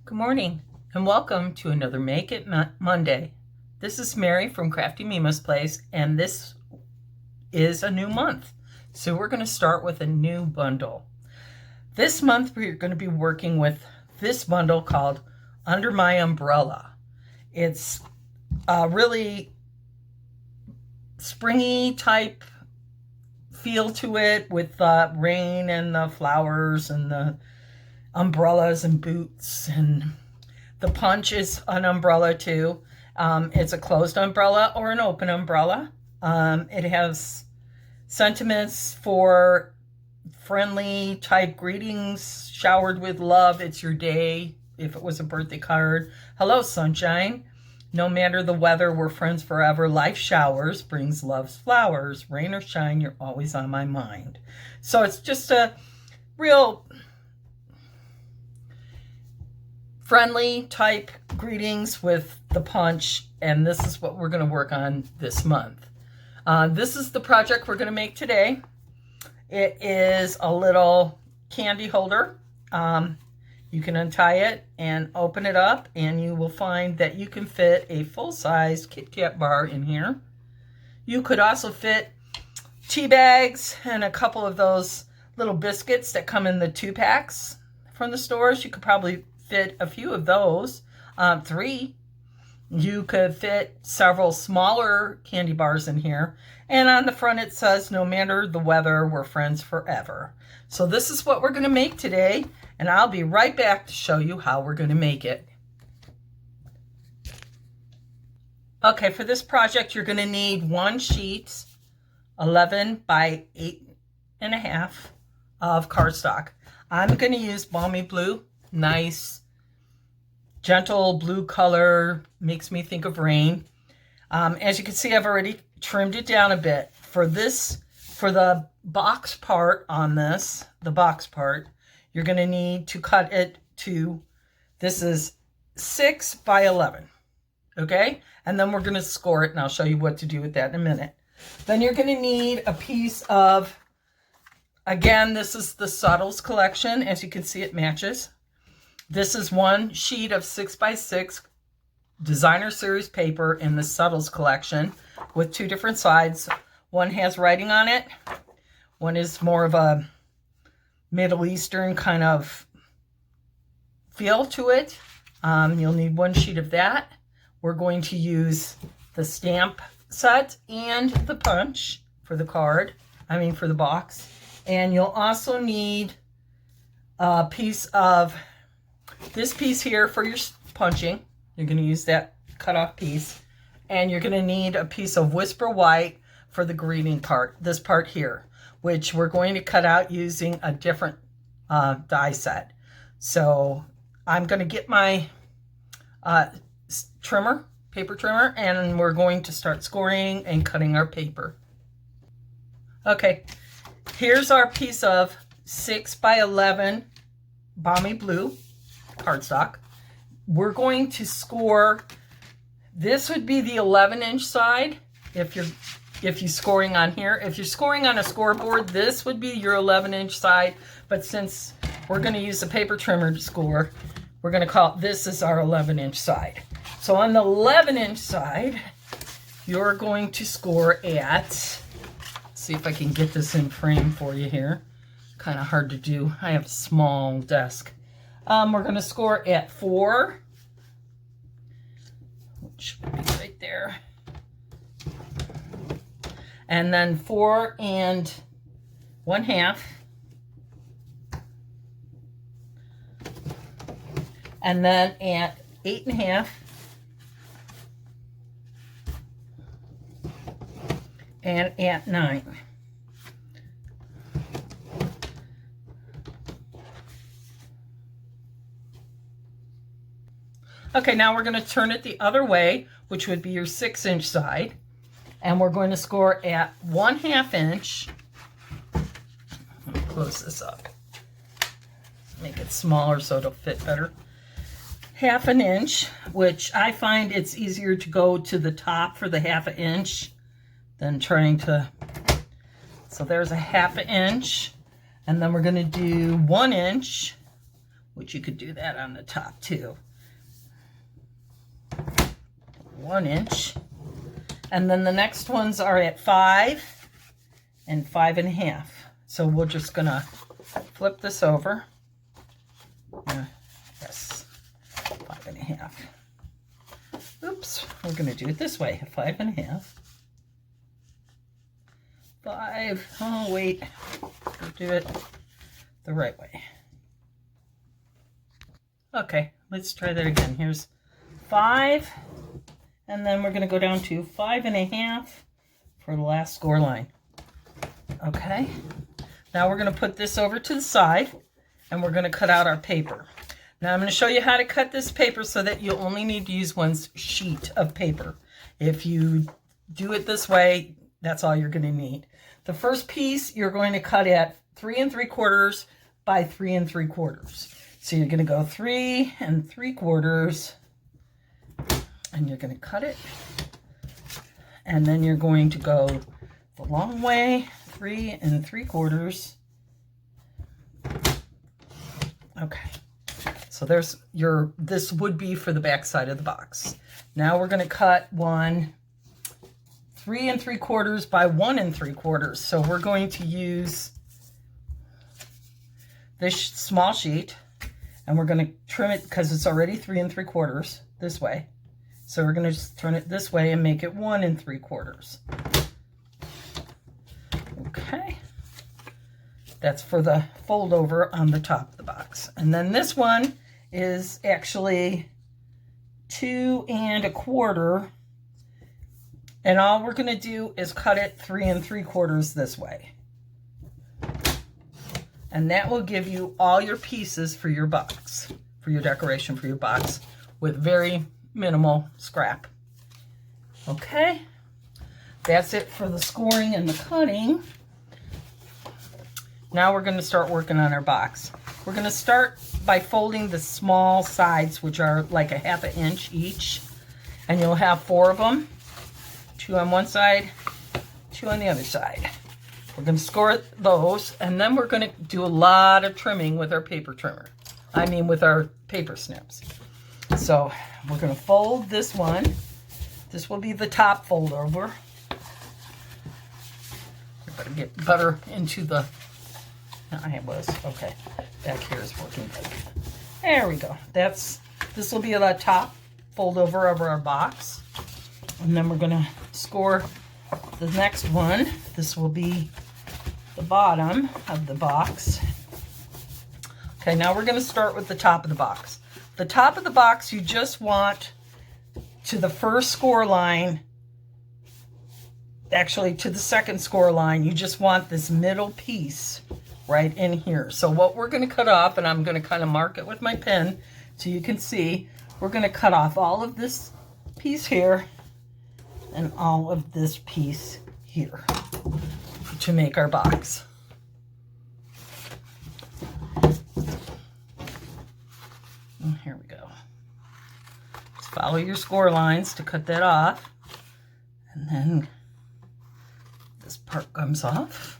Good morning and welcome to another Make It Monday. This is Mary from Crafty Mima's Place, and this is a new month. So we're going to start with a new bundle. This month we're going to be working with this bundle called Under My Umbrella. It's a really springy type feel to it with the rain and the flowers and the umbrellas and boots, and the punch is an umbrella too. It's a closed umbrella or an open umbrella. It has sentiments for friendly type greetings, showered with love, it's your day. If it was a birthday card, hello sunshine, no matter the weather, we're friends forever. Life showers brings love's flowers. Rain or shine, you're always on my mind. So it's just a real friendly type greetings with the punch, and this is what we're going to work on this month. This is the project we're going to make today. It is a little candy holder. You can untie it and open it up, and you will find that you can fit a full-size Kit Kat bar in here. You could also fit tea bags and a couple of those little biscuits that come in the 2-packs from the stores. You could probably fit a few of those, 3. You could fit several smaller candy bars in here. And on the front it says, no matter the weather, we're friends forever. So this is what we're going to make today, and I'll be right back to show you how we're going to make it. Okay, for this project you're going to need 1 sheet 11 by 8.5 of cardstock. I'm going to use Balmy blue. Nice gentle blue color, makes me think of rain. As you can see, I've already trimmed it down a bit. For the box part on this, the box part, you're going to need to cut it to, this is 6 by 11, okay? And then we're going to score it, and I'll show you what to do with that in a minute. Then you're going to need a piece of, again, this is the Sutles collection. As you can see, it matches. This is 1 sheet of 6 by 6 designer series paper in the Sutles collection with 2 different sides. One has writing on it. One is more of a Middle Eastern kind of feel to it. You'll need 1 sheet of that. We're going to use the stamp set and the punch for the card. For the box. And you'll also need a piece of this piece here for your punching. You're going to use that cut off piece. And you're going to need a piece of Whisper White for the greeting part, this part here, which we're going to cut out using a different die set. So I'm going to get my paper trimmer, and we're going to start scoring and cutting our paper. Okay, here's our piece of 6 by 11 Balmy blue cardstock. We're going to score, this would be the 11-inch side if you're scoring on here. If you're scoring on a scoreboard, this would be your 11-inch side, but since we're going to use a paper trimmer to score, we're going to call this is our 11-inch side. So on the 11-inch side, you're going to score at, see if I can get this in frame for you here. Kind of hard to do. I have a small desk. We're going to score at 4, which would be right there. And then 4 1/2. And then at 8.5. And at 9. Okay, now we're going to turn it the other way, which would be your 6-inch side. And we're going to score at 1/2 inch. Let me close this up. Make it smaller so it'll fit better. 1/2 inch, which I find it's easier to go to the top for the 1/2 inch than trying to. So there's a 1/2 inch. And then we're going to do 1 inch which you could do that on the top too. 1 inch. And then the next ones are at 5 and 5.5. So we're just gonna flip this over. Yes, 5.5. Oops, we're gonna do it this way, 5.5. 5, oh wait, we'll do it the right way. Okay, let's try that again. Here's 5, and then we're gonna go down to 5.5 for the last score line. Okay, now we're gonna put this over to the side, and we're gonna cut out our paper. Now I'm gonna show you how to cut this paper so that you only need to use one sheet of paper. If you do it this way, that's all you're gonna need. The first piece you're going to cut at 3 3/4 by 3 3/4. So you're gonna go 3 3/4, and you're gonna cut it. And then you're going to go the long way, 3 3/4. Okay, so there's your, this would be for the back side of the box. Now we're gonna cut one 3 3/4 by 1 3/4. So we're going to use this small sheet, and we're going to trim it because it's already 3 3/4 this way. So we're going to just turn it this way and make it 1 3/4. Okay, that's for the fold over on the top of the box. And then this one is actually 2 1/4. And all we're going to do is cut it 3 3/4 this way. And that will give you all your pieces for your box, for your decoration for your box, with very minimal scrap. Okay, that's it for the scoring and the cutting. Now we're going to start working on our box. We're going to start by folding the small sides, which are like a 1/2 inch each. And you'll have 4 of them. 2 on one side, 2 on the other side. We're going to score those, and then we're going to do a lot of trimming with our paper trimmer. I mean with our paper snips. So we're going to fold this one. This will be the top fold over. We're going to get butter into the, I was, okay, back here is working good. There we go. This will be the top fold over of our box. And then we're going to score the next one. This will be the bottom of the box. Okay, now we're going to start with the top of the box. The top of the box, you just want to the first score line, actually to the second score line, you just want this middle piece right in here. So what we're going to cut off, and I'm going to kind of mark it with my pen so you can see, we're going to cut off all of this piece here and all of this piece here to make our box. And here we go. Just follow your score lines to cut that off. And then this part comes off.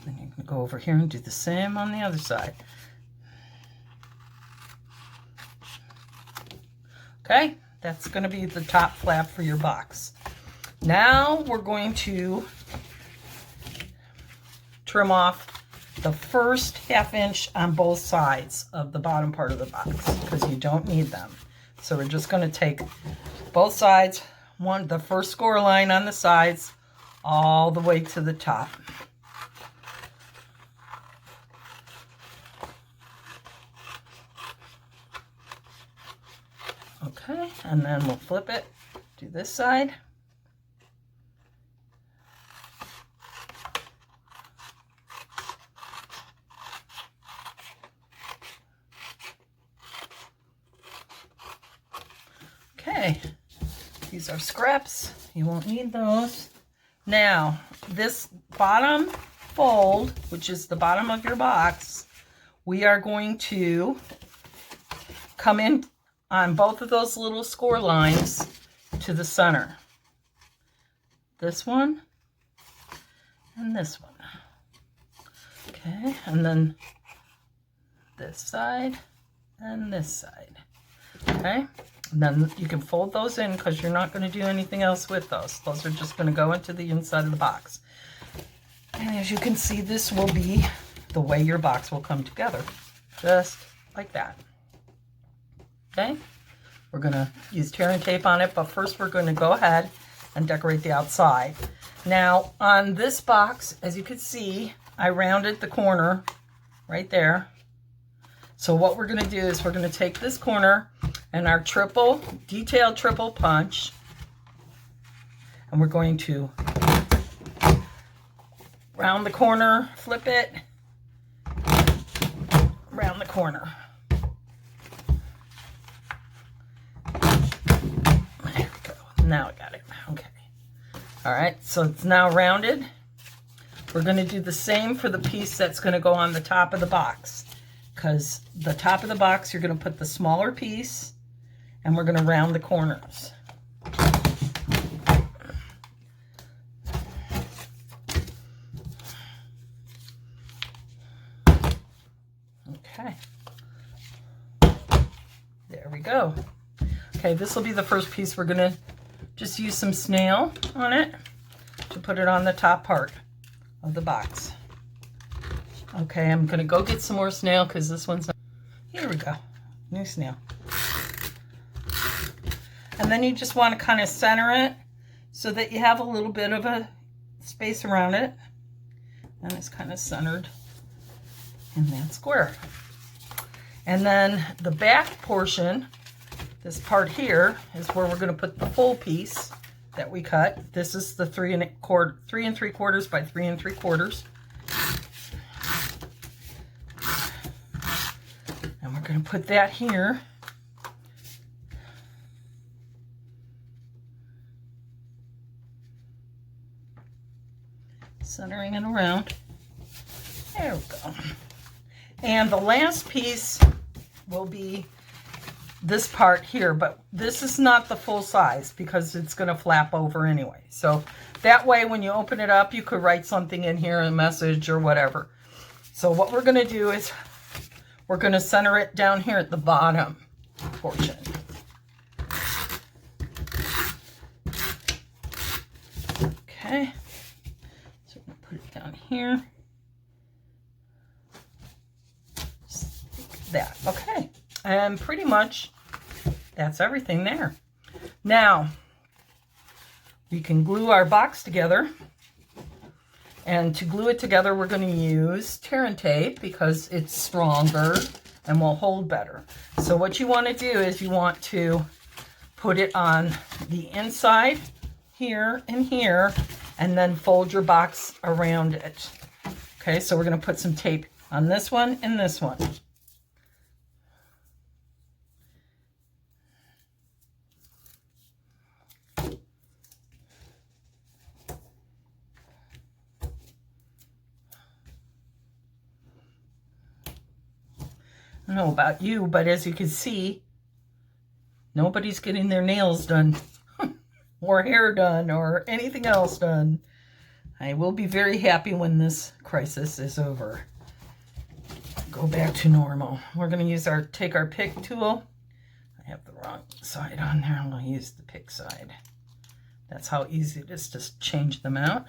Then you can go over here and do the same on the other side. Okay, that's going to be the top flap for your box. Now we're going to trim off the first 1/2 inch on both sides of the bottom part of the box because you don't need them. So we're just going to take both sides, the first score line on the sides, all the way to the top. Okay, and then we'll flip it to this side. Okay, these are scraps. You won't need those. Now, this bottom fold, which is the bottom of your box, we are going to come in on both of those little score lines to the center. This one and this one. Okay, and then this side and this side. Okay, and then you can fold those in because you're not going to do anything else with those. Those are just going to go into the inside of the box. And as you can see, this will be the way your box will come together, just like that. Okay, we're going to use tear and tape on it, but first we're going to go ahead and decorate the outside. Now on this box, as you can see, I rounded the corner right there. So what we're going to do is we're going to take this corner and our detailed triple punch, and we're going to round the corner, flip it, round the corner. There we go. Now I got it. Okay. All right, so it's now rounded. We're going to do the same for the piece that's going to go on the top of the box, because the top of the box, you're going to put the smaller piece, and we're going to round the corners. Okay. There we go. Okay, this will be the first piece. We're going to just use some snail on it to put it on the top part of the box. Okay, I'm going to go get some more snail because this one's... Here we go. New snail. And then you just want to kind of center it so that you have a little bit of a space around it. And it's kind of centered in that square. And then the back portion, this part here, is where we're going to put the full piece that we cut. This is the 3 3/4 by 3 3/4. And we're going to put that here. Centering it around. There we go. And the last piece will be this part here, but this is not the full size because it's going to flap over anyway. So that way when you open it up, you could write something in here, a message or whatever. So what we're going to do is we're going to center it down here at the bottom portion. Okay. So I'm going to put it down here. Just like that. Okay. And pretty much that's everything there. Now, we can glue our box together. And to glue it together, we're going to use tear and tape because it's stronger and will hold better. So what you want to do is you want to put it on the inside here and here, and then fold your box around it. Okay, so we're going to put some tape on this one and this one. I don't know about you, but as you can see, nobody's getting their nails done or hair done or anything else done. I will be very happy when this crisis is over. Go back to normal. We're going to take our pick tool. I have the wrong side on there. I'm going to use the pick side. That's how easy it is to change them out.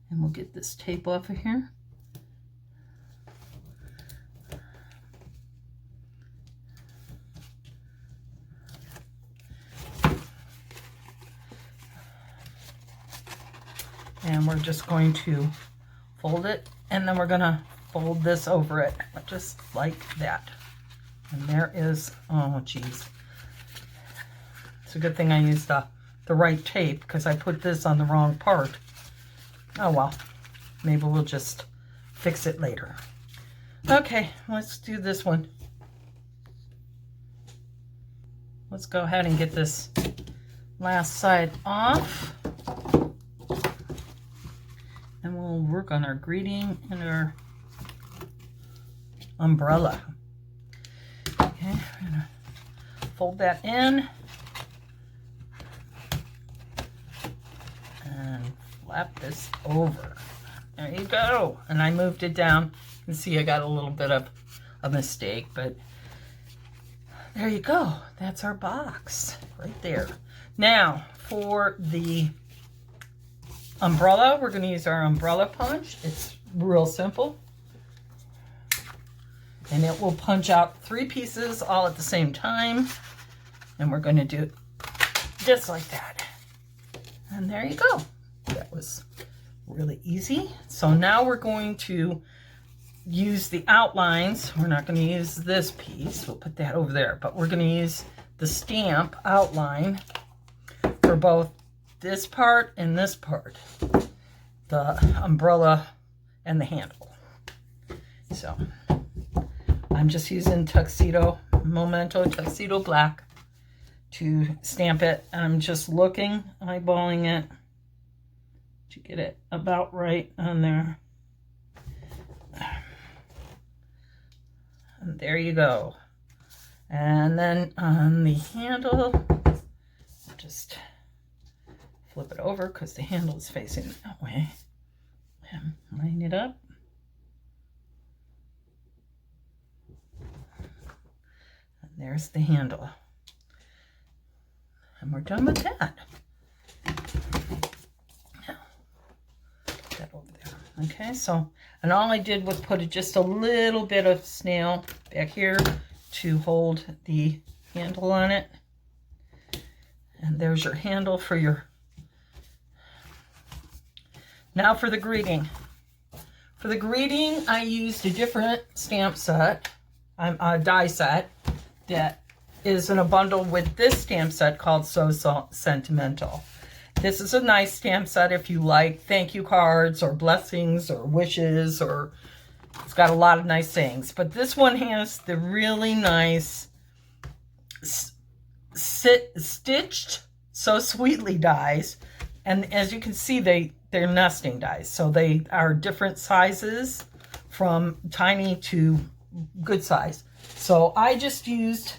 And we'll get this tape off of here. And we're just going to fold it, and then we're going to fold this over it, just like that. And there is, oh geez. It's a good thing I used the right tape because I put this on the wrong part. Oh well, maybe we'll just fix it later. Okay, let's do this one. Let's go ahead and get this last side off. And we'll work on our greeting and our umbrella. Okay, we're gonna fold that in and flap this over. There you go. And I moved it down. You can see I got a little bit of a mistake, but there you go. That's our box right there. Now for the umbrella, we're going to use our umbrella punch. It's real simple. And it will punch out 3 pieces all at the same time. And we're going to do it just like that. And there you go. That was really easy. So now we're going to use the outlines. We're not going to use this piece. We'll put that over there. But we're going to use the stamp outline for both this part and this part. The umbrella and the handle. So I'm just using Memento Tuxedo Black to stamp it. I'm just looking, eyeballing it to get it about right on there. And there you go. And then on the handle, just flip it over because the handle is facing that way. And line it up. And there's the handle. And we're done with that. Now, put that over there. Okay, so, and all I did was put just a little bit of snail back here to hold the handle on it. And there's your handle for your... Now for the greeting. For the greeting, I used a different stamp set, a die set, that is in a bundle with this stamp set called So Sentimental. This is a nice stamp set if you like thank you cards or blessings or wishes, or it's got a lot of nice things. But this one has the really nice stitched So Sweetly dies. And as you can see, they're nesting dies. So they are different sizes from tiny to good size. So I just used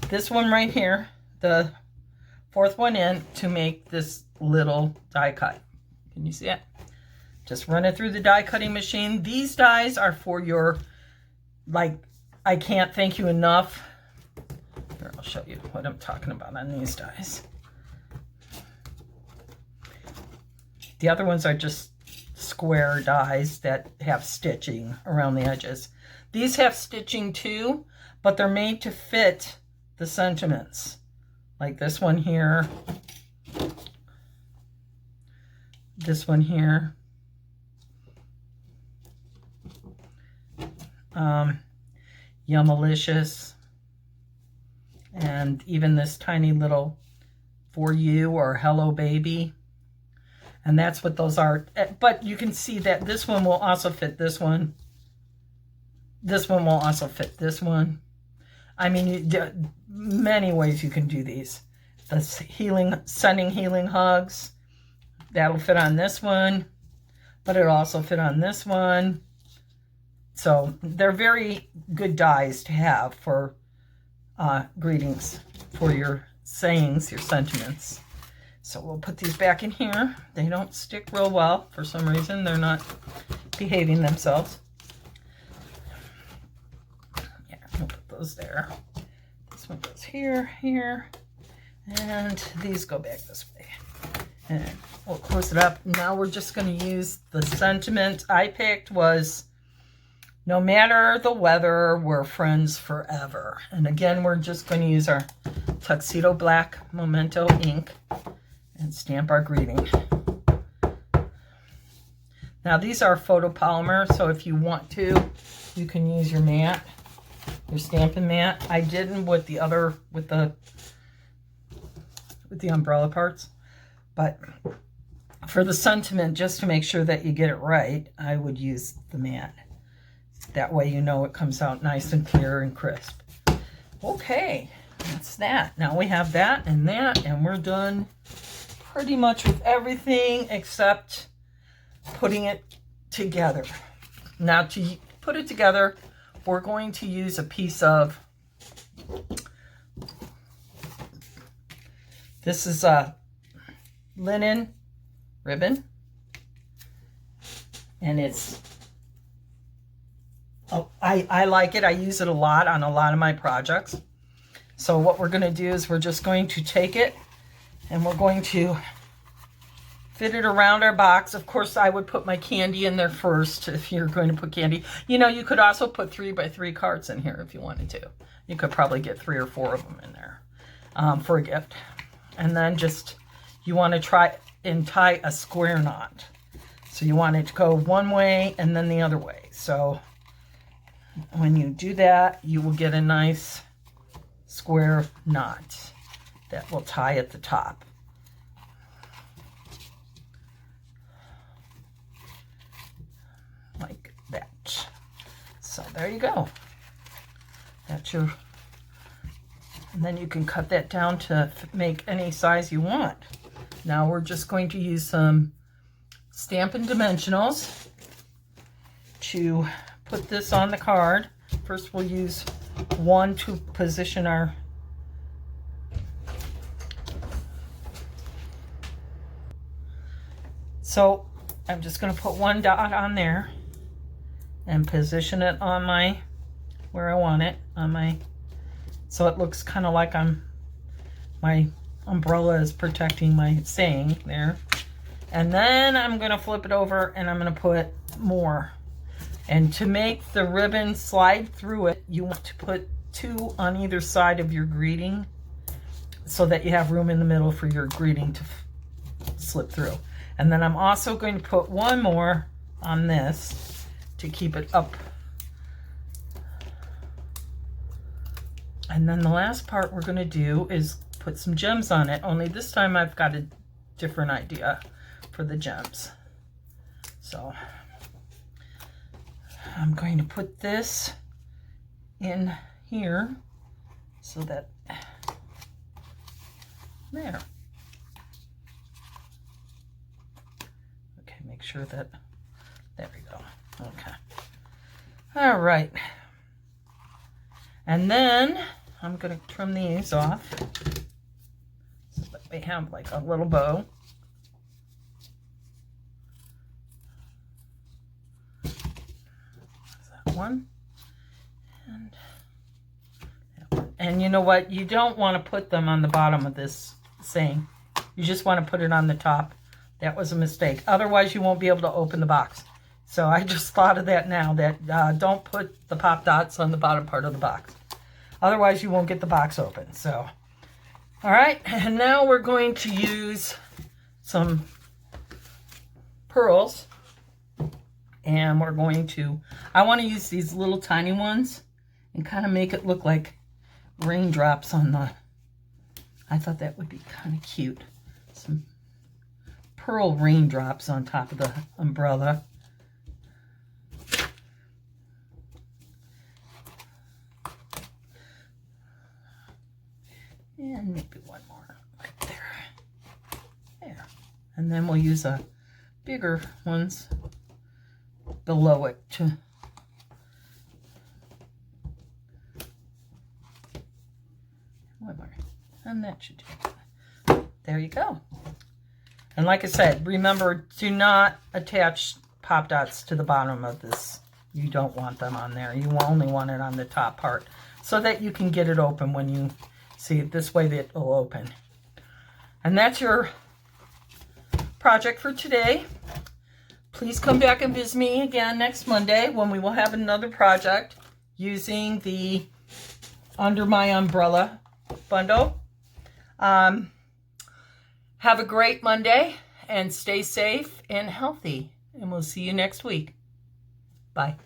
this one right here, the 4th one in, to make this little die cut. Can you see it? Just run it through the die cutting machine. These dies are for your, like, I can't thank you enough. Here, I'll show you what I'm talking about on these dies. The other ones are just square dies that have stitching around the edges. These have stitching too, but they're made to fit the sentiments. Like this one here. This one here. Yumalicious. And even this tiny little For You or Hello Baby. And that's what those are. But you can see that this one will also fit this one. This one will also fit this one. I mean, many ways you can do these. The sending healing hugs. That'll fit on this one. But it'll also fit on this one. So they're very good dies to have for greetings, for your sayings, your sentiments. So we'll put these back in here. They don't stick real well for some reason. They're not behaving themselves. Yeah, we'll put those there. This one goes here, here, and these go back this way. And we'll close it up. Now we're just going to use the sentiment I picked was, no matter the weather, we're friends forever. And again, we're just going to use our Tuxedo Black Memento ink and stamp our greeting. Now these are photopolymer, so if you want to, you can use your mat, your stamping mat. I didn't with the other, with the umbrella parts, but for the sentiment, just to make sure that you get it right, I would use the mat. That way you know it comes out nice and clear and crisp. Okay, that's that. Now we have that, and we're done pretty much with everything except putting it together. Now to put it together, we're going to use a piece of, this is a linen ribbon, and it's, I like it. I use it a lot on a lot of my projects. So what we're going to do is we're just going to take it and we're going to fit it around our box. Of course, I would put my candy in there first if you're going to put candy. You know, you could also put 3x3 cards in here if you wanted to. You could probably get 3 or 4 of them in there for a gift. And then just, you want to try and tie a square knot. So you want it to go one way and then the other way. So when you do that, you will get a nice square knot that will tie at the top. Like that. So there you go. That's your, and then you can cut that down to make any size you want. Now we're just going to use some Stampin' Dimensionals to put this on the card. First we'll use one to position our so I'm just going to put one dot on there and position it on my, where I want it, on my, so it looks kind of like my umbrella is protecting my saying there. And then I'm going to flip it over and I'm going to put more. And to make the ribbon slide through it, you want to put 2 on either side of your greeting so that you have room in the middle for your greeting to slip through. And then I'm also going to put 1 more on this to keep it up. And then the last part we're going to do is put some gems on it, only this time I've got a different idea for the gems. So I'm going to put this in here so that, there. Okay, make sure that, there we go. Okay. All right. And then I'm going to trim these off so that they have like a little bow. One and that one. And you know what, you don't want to put them on the bottom of this saying, you just want to put it on the top. That was a mistake, otherwise you won't be able to open the box. So I just thought of that now, that don't put the pop dots on the bottom part of the box, otherwise you won't get the box open. So all right, and now we're going to use some pearls. And we're going to, I want to use these little tiny ones and kind of make it look like raindrops on the, I thought that would be kind of cute. Some pearl raindrops on top of the umbrella. And maybe 1 more right there. There. And then we'll use a bigger ones below it to one more, and that should do it. There you go. And like I said, remember, do not attach pop dots to the bottom of this. You don't want them on there. You only want it on the top part so that you can get it open when you see it. This way that it'll open. And that's your project for today. Please come back and visit me again next Monday when we will have another project using the Under My Umbrella bundle. Have a great Monday and stay safe and healthy. And we'll see you next week. Bye.